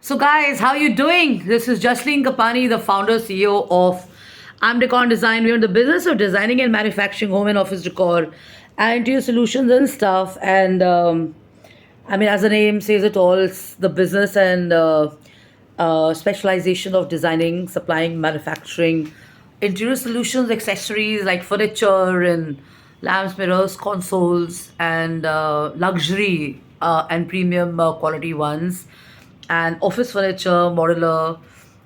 So, guys, how you doing? This is Jasleen Kapani, the founder CEO of Amdecon Design. We're in the business of designing and manufacturing home and office decor and interior solutions and stuff. And I mean, as the name says it all, it's the business and specialization of designing, supplying, manufacturing interior solutions, accessories like furniture and lamps, mirrors, consoles, and luxury and premium quality ones, and office furniture, modular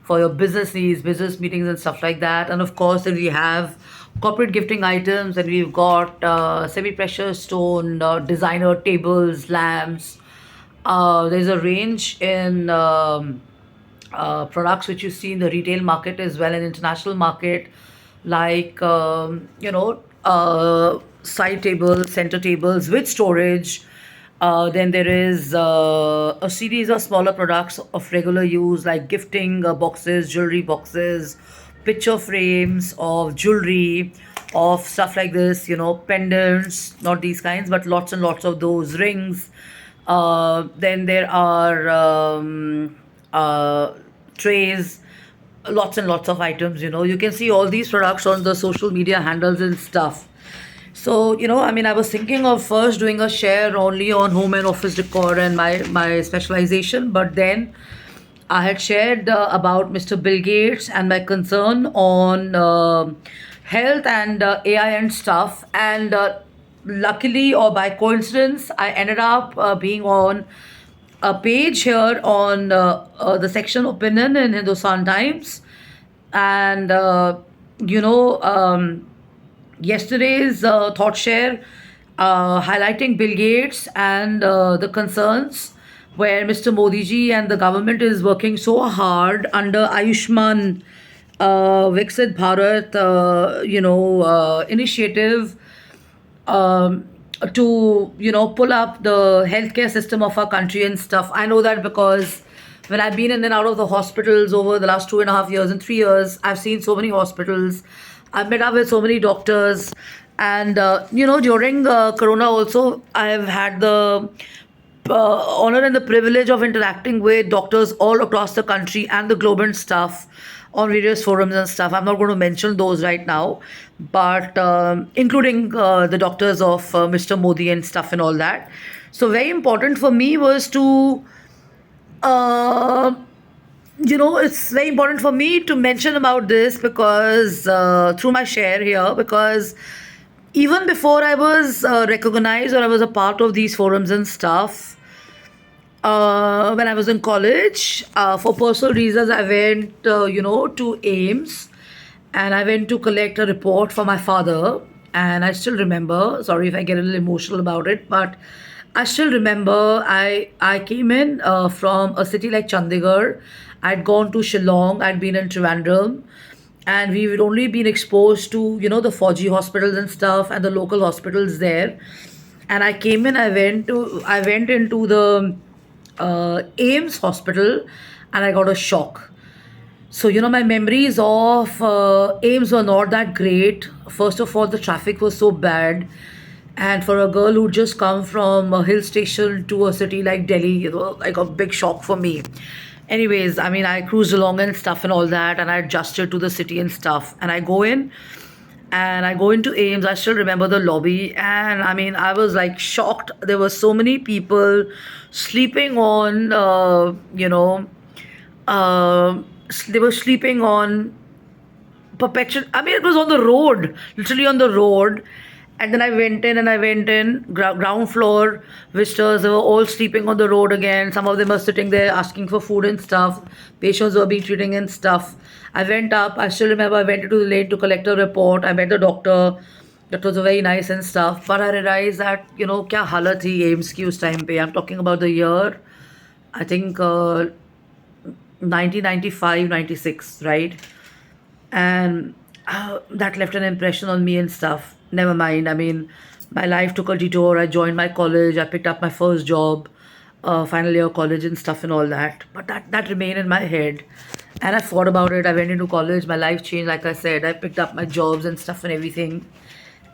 for your business needs, business meetings, and stuff like that. And of course, then we have corporate gifting items, and we've got semi-precious stone, designer tables, lamps. There's a range in products which you see in the retail market as well and international market, like side tables, center tables with storage. Then there is a series of smaller products of regular use like gifting boxes, jewelry boxes, picture frames of jewelry, of stuff like this, pendants, not these kinds, but lots and lots of those rings. Then there are trays, lots and lots of items. You can see all these products on the social media handles and stuff. So, I mean, I was thinking of first doing a share only on home and office decor and my specialization, but then I had shared about Mr. Bill Gates and my concern on health and AI and stuff. And luckily or by coincidence, I ended up being on a page here on the section opinion in Hindustan Times. And, you know, yesterday's thought share highlighting Bill Gates and the concerns where Mr. Modi ji and the government is working so hard under Ayushman Viksit Bharat, initiative to pull up the healthcare system of our country and stuff. I know that because when I've been in and out of the hospitals over the last 2.5 years and 3 years, I've seen so many hospitals. I've met up with so many doctors, and during Corona also, I've had the honor and the privilege of interacting with doctors all across the country and the globe and stuff on various forums and stuff. I'm not going to mention those right now, but including the doctors of Mr. Modi and stuff and all that. So very important for me was to uh, it's very important for me to mention about this because through my share here, because even before I was recognized or I was a part of these forums and stuff, when I was in college, for personal reasons, I went, to AIMS, and I went to collect a report for my father. And I still remember, sorry if I get a little emotional about it, but I still remember I came in from a city like Chandigarh. I'd gone to Shillong, I'd been in Trivandrum, and we had only been exposed to, the 4G hospitals and stuff and the local hospitals there. And I came in, I went into the AIMS hospital, and I got a shock. So, my memories of AIMS were not that great. First of all, the traffic was so bad. And for a girl who just come from a hill station to a city like Delhi, like a big shock for me. Anyways, I mean, I cruised along and stuff and all that, and I adjusted to the city and stuff. And I go in, and I go into AIMS. I still remember the lobby, and I mean, I was like shocked. There were so many people sleeping on, they were sleeping on perpetual. I mean, it was on the road, literally on the road. And then I went in, ground floor visitors, they were all sleeping on the road again. Some of them were sitting there asking for food and stuff. Patients were being treated and stuff. I went up, I still remember I went into the lane to collect a report. I met the doctor. That was very nice and stuff. But I realized that, kya halat thi AIMS ki us time pe. I'm talking about the year, I think 1995, 96, right? And that left an impression on me and stuff. Never mind. I mean, my life took a detour. I joined my college. I picked up my first job, final year college and stuff and all that. But that remained in my head. And I thought about it. I went into college. My life changed. Like I said, I picked up my jobs and stuff and everything.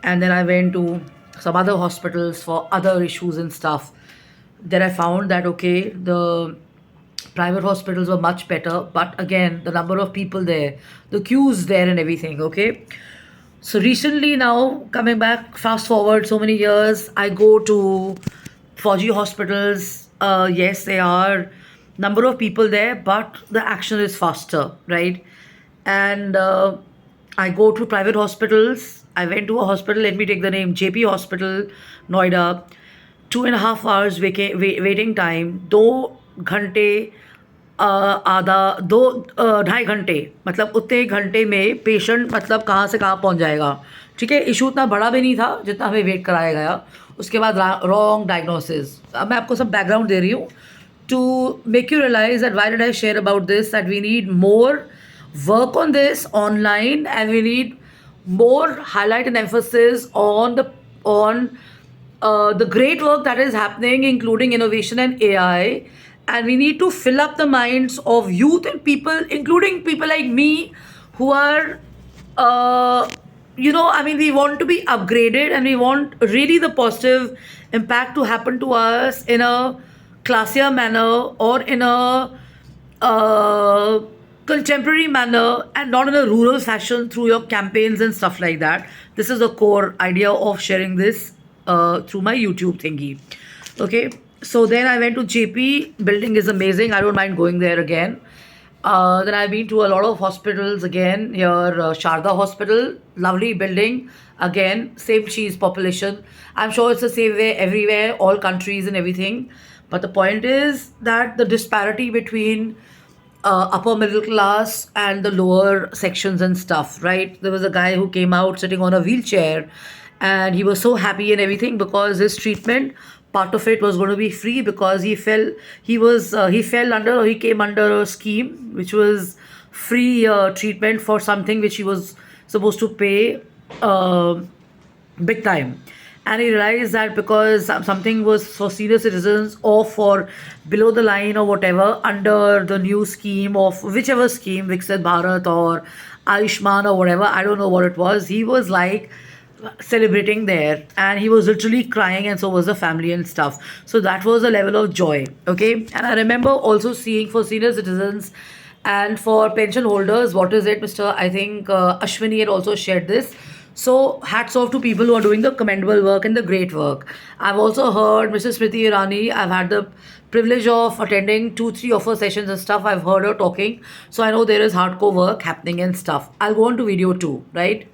And then I went to some other hospitals for other issues and stuff. Then I found that, okay, the Private hospitals were much better, but again, the number of people there, the queues there, and everything. Okay, so recently now coming back, fast forward so many years, I go to 4G hospitals. Yes, they are number of people there, but the action is faster, right? And I go to private hospitals. I went to a hospital. Let me take the name JP Hospital, Noida. 2.5 hours waiting time. 2 घंटे आधा दो 2.5 घंटे, मतलब उतने घंटे में patient मतलब कहाँ से कहाँ पहुँच जाएगा. ठीक है, इशू उतना बड़ा भी नहीं था जितना हमें वेट कराया गया. उसके बाद रॉन्ग डायग्नोसिस. अब मैं आपको सब बैकग्राउंड दे रही हूँ to make you realize that why did I share about this, that we need more work on this online, and we need more highlight and emphasis on the great work that is happening, including innovation and AI. And we need to fill up the minds of youth and people, including people like me, who are I mean, we want to be upgraded, and we want really the positive impact to happen to us in a classier manner, or in a contemporary manner, and not in a rural fashion through your campaigns and stuff like that. This is the core idea of sharing this through my YouTube thingy. Okay, so then I went to JP. Building is amazing. I don't mind going there again. Then I've been to a lot of hospitals again. Here, Sharda Hospital, lovely building. Again, same cheese population. I'm sure it's the same way everywhere, all countries and everything. But the point is that the disparity between upper middle class and the lower sections and stuff, right? There was a guy who came out sitting on a wheelchair, and he was so happy and everything because his treatment, part of it was going to be free, because he fell under, or he came under a scheme which was free treatment for something which he was supposed to pay big time. And he realized that because something was for senior citizens or for below the line or whatever, under the new scheme of whichever scheme, Viksit Bharat or Ayushman or whatever, I don't know what it was, he was like celebrating there, and he was literally crying, and so was the family and stuff. So that was a level of joy. Okay, and I remember also seeing for senior citizens and for pension holders, what is it, Mr. I think Ashwini had also shared this. So hats off to people who are doing the commendable work and the great work. I've also heard Mrs. Smriti Irani. I've had the privilege of attending 2-3 of her sessions and stuff. I've heard her talking, so I know there is hardcore work happening and stuff. I'll go on to video too, right?